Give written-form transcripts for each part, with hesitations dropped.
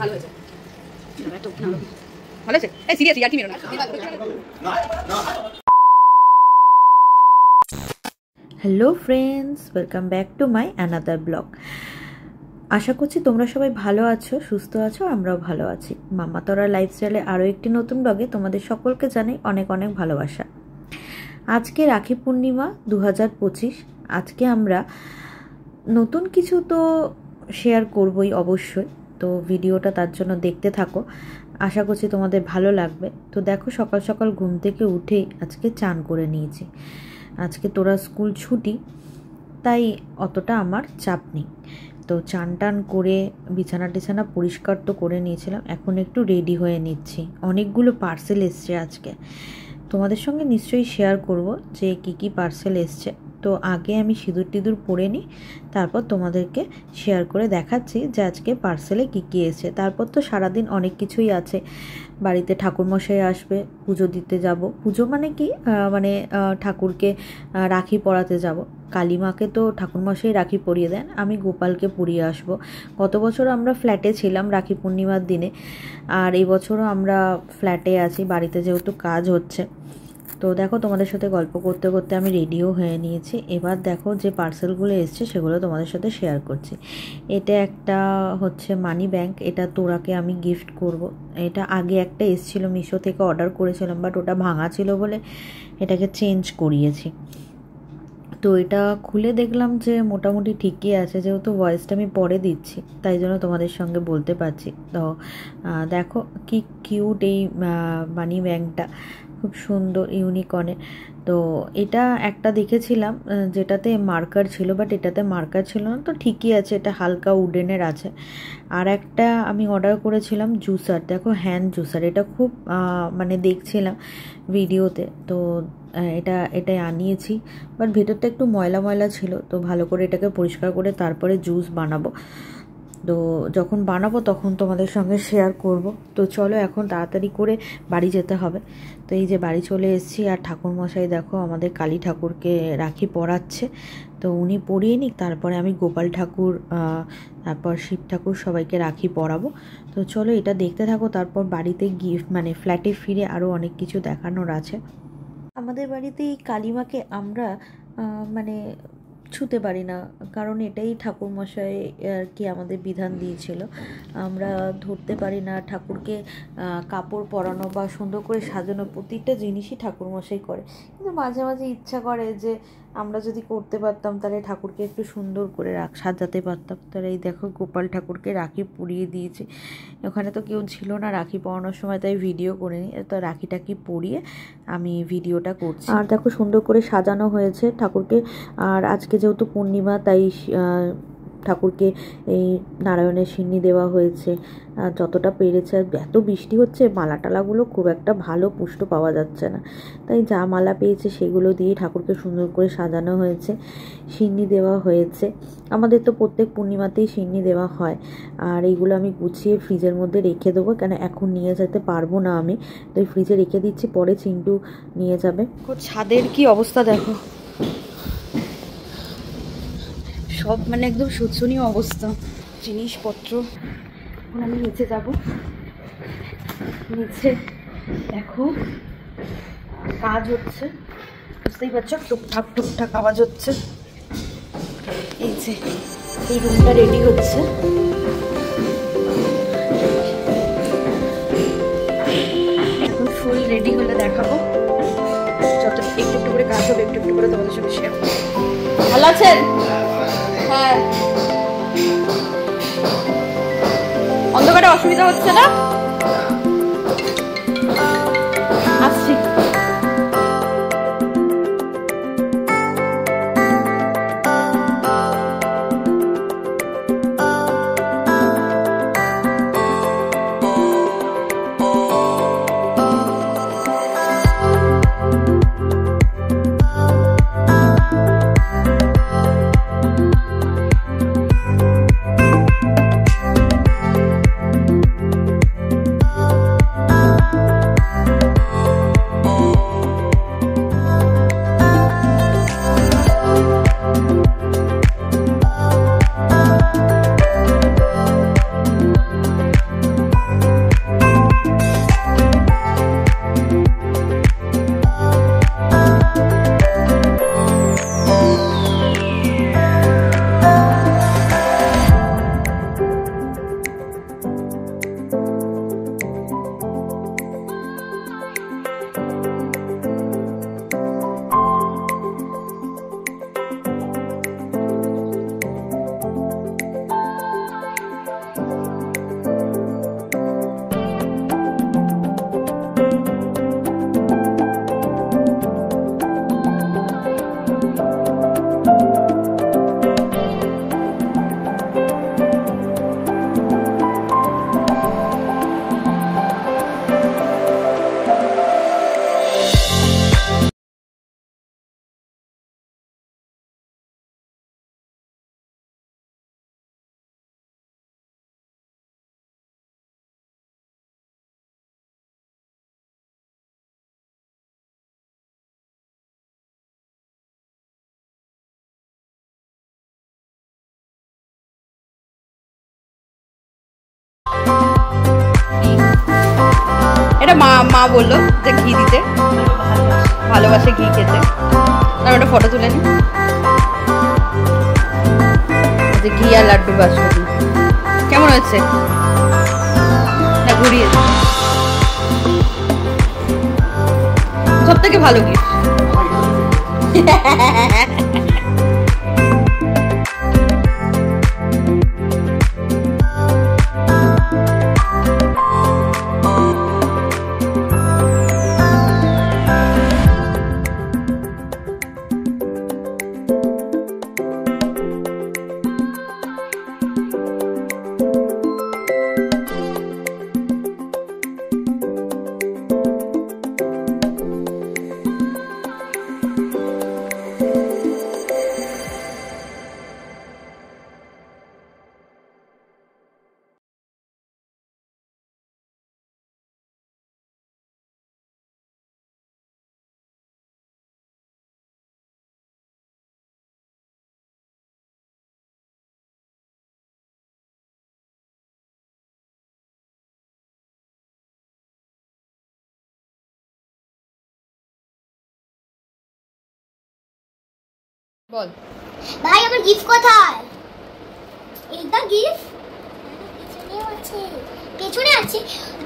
ভালো হয়েছে, ভালো আছে। এই সিরিয়াসলি আর কি মেরো না। Hello friends, welcome back to my another blog. আশা করছি তোমরা সবাই ভালো আছো, সুস্থ আছো, আমরাও ভালো আছি। মামাতরা লাইফস্টাইলে আরও একটি নতুন ব্লগে তোমাদের সকলকে জানাই অনেক অনেক ভালোবাসা। আজকে রাখি পূর্ণিমা 2025। আজকে আমরা নতুন কিছু তো শেয়ার করবই অবশ্যই, তো ভিডিওটা তার জন্য দেখতে থাকো। আশা করছি তোমাদের ভালো লাগবে। তো দেখো, সকাল সকাল ঘুম থেকে উঠেই আজকে চান করে নিয়েছি। আজকে তোরা স্কুল ছুটি, তাই অতটা আমার চাপ নেই। তো চান টান করে বিছানা টিছানা পরিষ্কার তো করে নিয়েছিলাম, এখন একটু রেডি হয়ে নিচ্ছি। অনেকগুলো পার্সেল এসছে আজকে, তোমাদের সঙ্গে নিশ্চয়ই শেয়ার করব যে কি কি পার্সেল এসছে। তো আগে আমি সিঁদুর টিঁদুর পরে নিই, তারপর তোমাদেরকে শেয়ার করে দেখাচ্ছি যে আজকে পার্সেলে কি কি এসছে। তারপর তো সারাদিন অনেক কিছুই আছে, বাড়িতে ঠাকুরমশাই আসবে, পুজো দিতে যাব। পুজো মানে কি, মানে ঠাকুরকে রাখি পরাতে যাব। কালীমাকে তো ঠাকুরমশাই রাখি পরিয়ে দেন, আমি গোপালকে পরিয়ে আসব। গত বছর আমরা ফ্ল্যাটে ছিলাম রাখি পূর্ণিমার দিনে, আর এই বছরও আমরা ফ্ল্যাটে আছি, বাড়িতে যেহেতু কাজ হচ্ছে। তো দেখো, তোমাদের সাথে গল্প করতে করতে আমি রেডিও হয়ে নিয়েছি। এবার দেখো যে পার্সেলগুলো এসছে সেগুলো তোমাদের সাথে শেয়ার করছি। এটা একটা হচ্ছে মানি ব্যাংক, এটা তোরাকে আমি গিফট করব। এটা আগে একটা এসেছিলো, মিশো থেকে অর্ডার করেছিলাম, বাট ওটা ভাঙা ছিল বলে এটাকে চেঞ্জ করিয়েছি। তো এটা খুলে দেখলাম যে মোটামুটি ঠিকই আছে, যেহেতু ভয়েসটা আমি পরে দিচ্ছি তাই জন্য তোমাদের সঙ্গে বলতে পারছি। তো দেখো কি কিউট এই মানি ব্যাংকটা, খুব সুন্দর, ইউনিকর্নের। তো এটা একটা দেখেছিলাম যেটাতে মার্কার ছিল, বাট এটাতে মার্কার ছিল না, তো ঠিকই আছে, এটা হালকা উডেনের আছে। আর একটা আমি অর্ডার করেছিলাম জুসার, দেখো হ্যান্ড জুসার, এটা খুব মানে দেখছিলাম ভিডিওতে, তো এটাই আনিয়েছি। বাট ভেতরটা একটু ময়লা ময়লা ছিল, তো ভালো করে এটাকে পরিষ্কার করে তারপরে জুস বানাবো। তো যখন বানাবো তখন তোমাদের সঙ্গে শেয়ার করব। তো চলো এখন তাড়াতাড়ি করে বাড়ি যেতে হবে। তো এই যে বাড়ি চলে এসেছি, আর ঠাকুরমশাই দেখো আমাদের কালী ঠাকুরকে রাখি পরাচ্ছে। তো উনি পরিয়ে নিক, তারপরে আমি গোপাল ঠাকুর, তারপর শিব ঠাকুর, সবাইকে রাখি পরাবো। তো চলো এটা দেখতে থাকো, তারপর বাড়িতে গিয়ে মানে ফ্ল্যাটে ফিরে আরও অনেক কিছু দেখানোর আছে। আমাদের বাড়িতে এই কালীমাকে আমরা মানে ছুতে পারি না, কারণ এটাই ঠাকুরমশাই আর কি আমাদের বিধান দিয়েছিল। আমরা ধরতে পারি না ঠাকুরকে, কাপড় পরানো বা সুন্দর করে সাজানো প্রতিটা জিনিসই ঠাকুরমশাই করে। কিন্তু মাঝে মাঝে ইচ্ছা করে যে আমরা যদি করতে পারতাম তাহলে ঠাকুরকে একটু সুন্দর করে সাজাতে পারতাম। তাহলে এই দেখো গোপাল ঠাকুরকে রাখি পরিয়ে দিয়েছি। ওখানে তো কেউ ছিল না রাখি পরানোর সময়, তাই ভিডিও করিনি। তো রাখিটাকে পরিয়ে আমি ভিডিওটা করছি। আর দেখো সুন্দর করে সাজানো হয়েছে ঠাকুরকে। আর আজকে যেহেতু পূর্ণিমা, তাই ঠাকুরকে এই নারায়ণের সিন্নি দেওয়া হয়েছে যতটা পেরেছে। আর এত বৃষ্টি হচ্ছে, মালা টালাগুলো খুব একটা ভালো পুষ্ট পাওয়া যাচ্ছে না, তাই যা মালা পেয়েছে সেগুলো দিয়ে ঠাকুরকে সুন্দর করে সাজানো হয়েছে। সিন্নি দেওয়া হয়েছে, আমাদের তো প্রত্যেক পূর্ণিমাতেই সিন্নি দেওয়া হয়। আর এইগুলো আমি গুছিয়ে ফ্রিজের মধ্যে রেখে দেবো, কেন এখন নিয়ে যেতে পারবো না আমি, তো ফ্রিজে রেখে দিচ্ছি, পরে চিন্টু নিয়ে যাবে। ছাদের কি অবস্থা দেখো, সব মানে একদম শোচনীয় অবস্থা জিনিসপত্র। এখন আমি নিচে যাব, নিচে দেখো কাজ হচ্ছে, বুঝতেই পারছো, টুকটাক টুকটাক আওয়াজ হচ্ছে। এই যে এই রুমটা রেডি হচ্ছে, এখন ফুল রেডি হলে দেখাবো। যত একটু একটু করে কাজ হবে, একটু একটু করে তোমাদের সাথে শেয়ার করবো। ভালো আছেন? হ্যাঁ, অন্ধকারে অসুবিধা হচ্ছে না? আসছি। এটা মা মা বললো যে ঘি দিতে, ভালোবাসে ঘি খেতে। আর ওটা ফটো তুলে নি, যে ঘি আর লাড্ডুর বাসন্তী কেমন হয়েছে না ঘুরিয়ে সব থেকে ভালো গিফট। বল ভাই আমার গিফট কোথায়? এইটা গিফট পেছনে আছে।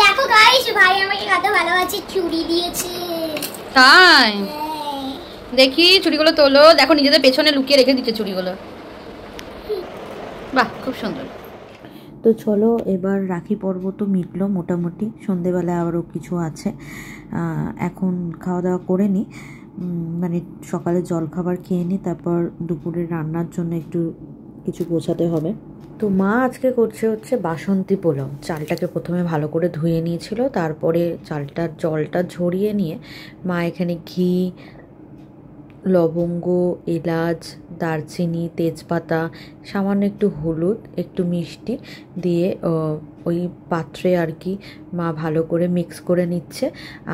দেখো গাইস, ভাই আমাকে কত ভালোবাসে, চুড়ি দিয়েছে। তাই দেখি চুড়িগুলো তোলো, দেখো নিজেদের পেছনে লুকিয়ে রেখে দিচ্ছে চুড়িগুলো। বাহ, খুব সুন্দর। তো চলো এবার রাখি পর্ব তো মিটলো মোটামুটি, সন্ধেবেলায় আবারও কিছু আছে। এখন খাওয়া দাওয়া করে নিই, মানে সকালে জলখাবার খেয়ে নিই, তারপর দুপুরে রান্নার জন্য একটু কিছু গোছাতে হবে। তো মা আজকে করছে হচ্ছে বাসন্তী পোলাও। চালটাকে প্রথমে ভালো করে ধুয়ে নিয়েছিল, তারপরে চালটার জলটা ঝরিয়ে নিয়ে মা এখানে ঘি, লবঙ্গ, এলাচ, দারচিনি, তেজপাতা, সামান্য একটু হলুদ, একটু মিষ্টি দিয়ে ওই পাত্রে আর কি মা ভালো করে মিক্স করে নিচ্ছে।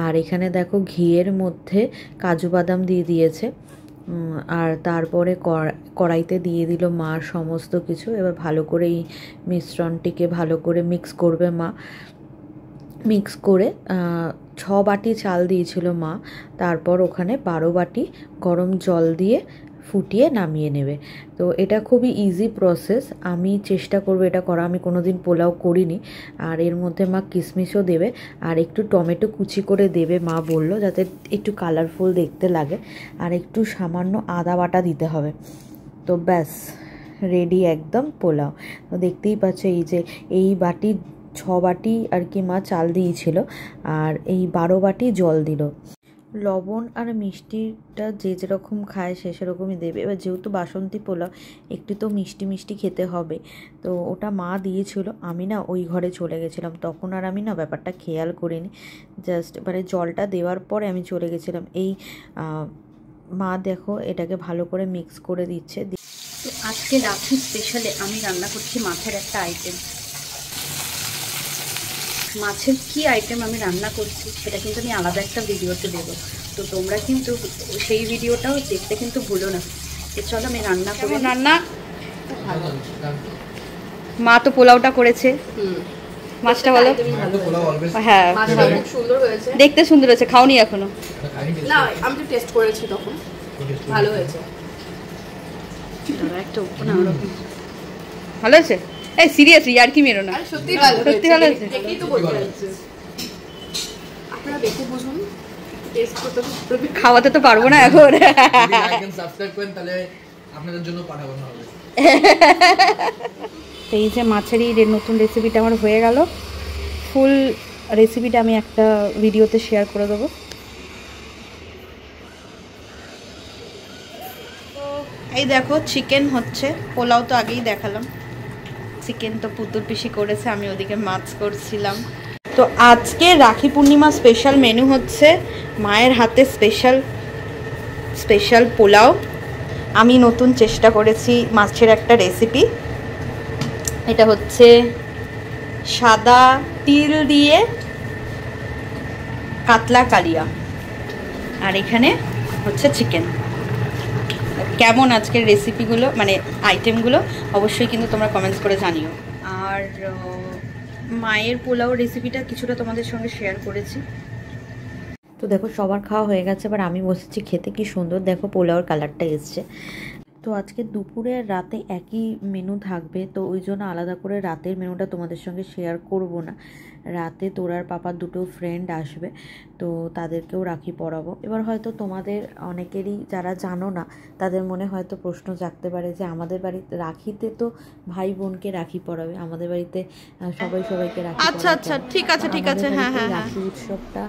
আর এখানে দেখো ঘিয়ের মধ্যে কাজু বাদাম দিয়ে দিয়েছে, আর তারপরে কড়াইতে দিয়ে দিল মা সমস্ত কিছু। এবার ভালো করে এই মিশ্রণটিকে ভালো করে মিক্স করবে মা। মিক্স করে 6 বাটি চাল দিয়েছিল মা, তারপর ওখানে 12 বাটি গরম জল দিয়ে ফুটিয়ে নামিয়ে নেবে। তো এটা খুবই ইজি প্রসেস, আমি চেষ্টা করবো এটা করা। আমি কোনো দিন পোলাও করিনি। আর এর মধ্যে মা কিশমিশও দেবে আর একটু টমেটো কুচি করে দেবে মা বললো, যাতে একটু কালারফুল দেখতে লাগে। আর একটু সামান্য আদা বাটা দিতে হবে। তো ব্যাস রেডি একদম পোলাও। তো দেখতেই পাচ্ছ এই বাটি 6 বাটি আর কি মা চাল দিয়েছিল, আর এই 12 বাটি জল দিল। লবণ আর মিষ্টিটা যে যেরকম খায় সে সেরকমই দেবে। এবার যেহেতু বাসন্তী পোলাও একটু তো মিষ্টি মিষ্টি খেতে হবে, তো ওটা মা দিয়েছিল। আমি না ওই ঘরে চলে গেছিলাম, তখন আর আমি না ব্যাপারটা খেয়াল করিনি। জাস্ট মানে জলটা দেওয়ার পরে আমি চলে গেছিলাম। এই মা দেখো এটাকে ভালো করে মিক্স করে দিচ্ছে। আজকে রাখি স্পেশালে আমি রান্না করছি মাছের একটা আইটেম। মাছের কি আইটেম আমি রান্না করছি সেটা কিন্তু আমি আলাদা একটা ভিডিওতে দেবো, তো তোমরা কিন্তু সেই ভিডিওটাও দেখতে কিন্তু ভুলো না। তো চলো আমি রান্না করবো। রান্না মা তো পোলাওটা করেছে, মাছটা বলো। হ্যাঁ দেখতে সুন্দর হয়েছে, খাওনি এখনো? না, আমি তো টেস্ট করেছি, তখন ভালো হয়েছে। একটা ওপেন ওরকম ভালো হয়েছে। এই সিরিয়াসলি আর কি মেরো না, সত্যি ভালো, সত্যি ভালো হয়েছে। দেখেই তো বলতে পারছি। আপনারা দেখে বুঝুন, টেস্ট করতে তো খাওয়াতে তো পারবো না এখন। যদি লাইক এন্ড সাবস্ক্রাইব করেন তাহলে আপনাদের জন্য পাঠানো হবে। তো এই যে মাছের এই নতুন রেসিপিটা আমার হয়ে গেল। ফুল রেসিপিটা আমি একটা ভিডিওতে শেয়ার করে দেবো। তো এই দেখো চিকেন হচ্ছে, পোলাও তো আগেই দেখালাম। চিকেন তো পুতুল পিসি করেছে, আমি ওদিকে মাছ করছিলাম। তো আজকে রাখি পূর্ণিমা স্পেশাল মেনু হচ্ছে মায়ের হাতে স্পেশাল পোলাও। আমি নতুন চেষ্টা করেছি মাছের একটা রেসিপি। এটা হচ্ছে সাদা তিল দিয়ে কাতলা কালিয়া, আর এখানে হচ্ছে চিকেন। কেমন আজকের রেসিপিগুলো মানে আইটেমগুলো অবশ্যই কিন্তু তোমরা কমেন্টস করে জানিও। আর মায়ের পোলাও রেসিপিটা কিছুটা তোমাদের সঙ্গে শেয়ার করেছি। তো দেখো সবার খাওয়া হয়ে গেছে, এবার আমি বসেছি খেতে। কি সুন্দর দেখো পোলাওর কালারটা এসছে। তো আজকে দুপুরে আর রাতে একই মেনু থাকবে, তো ওই জন্য আলাদা করে রাতের মেনুটা তোমাদের সঙ্গে শেয়ার করব না। রাতে তোরার পাপার দুটো ফ্রেন্ড আসবে, তো তাদেরকেও রাখি পরাবো। এবার হয়তো তোমাদের অনেকেরই যারা জানো না তাদের মনে হয়তো প্রশ্ন জাগতে পারে যে আমাদের বাড়িতে রাখিতে তো ভাই বোনকে রাখি পরাবে, আমাদের বাড়িতে সবাই সবাইকে রাখি আচ্ছা পরাবে আচ্ছা, কেন? ঠিক আছে ঠিক আছে, আমাদের হ্যাঁ বাড়িতে হ্যাঁ হ্যাঁ। রাখি উৎসবটা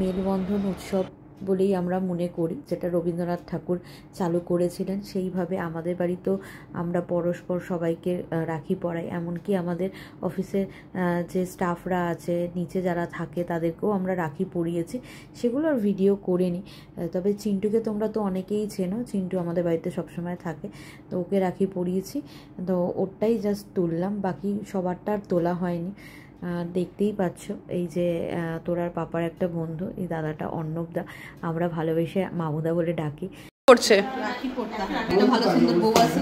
মেলবন্ধন উৎসব বলেই আমরা মনে করি, যেটা রবীন্দ্রনাথ ঠাকুর চালু করেছিলেন। সেইভাবে আমাদের বাড়িতেও আমরা পরস্পর সবাইকে রাখি পরাই। এমনকি আমাদের অফিসে যে স্টাফরা আছে, নিচে যারা থাকে, তাদেরকেও আমরা রাখি পরিয়েছি। সেগুলো আর ভিডিও করিনি। তবে চিন্টুকে তোমরা তো অনেকেই চেনো, চিন্টু আমাদের বাড়িতে সবসময় থাকে, তো ওকে রাখি পরিয়েছি। তো ওরটাই জাস্ট তুললাম, বাকি সবারটা আর তোলা হয়নি। দেখতেই পাচ্ছ এই যে তোরার পাপার একটা বন্ধু, এই দাদাটা অর্ণবদা, আমরা ভালোবেসে মামুদা বলে ডাকি। করছে রাখি পড়তে হয়, এটা ভালো সুন্দর বউ আছে।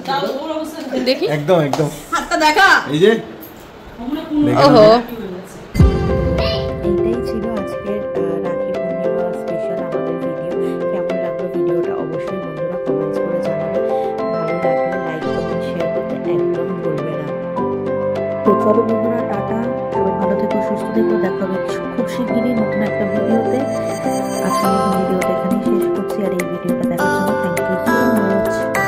দেখি একদম একদম হাতটা দেখা। এই যে ওহো, এইটাই ছিল আজকের রাখি পূর্ণিমা স্পেশাল আমাদের ভিডিও। কেমন লাগলো ভিডিওটা অবশ্যই বন্ধুরা কমেন্টস করে জানাবে। ভালো লাগলে লাইক কমেন্ট শেয়ার করতে একদম ভুলবে না। তো চলো বন্ধুরা, টাটা, সবাই ভালো থেকো, সুস্থ থেকো। দেখা হবে খুব শিগগিরই নতুন একটা ভিডিওতে। আজকের মতো ভিডিওটা এখানেই শেষ করছি, আর এই ভিডিওটা দেখার জন্য থ্যাংক ইউ সো মাচ।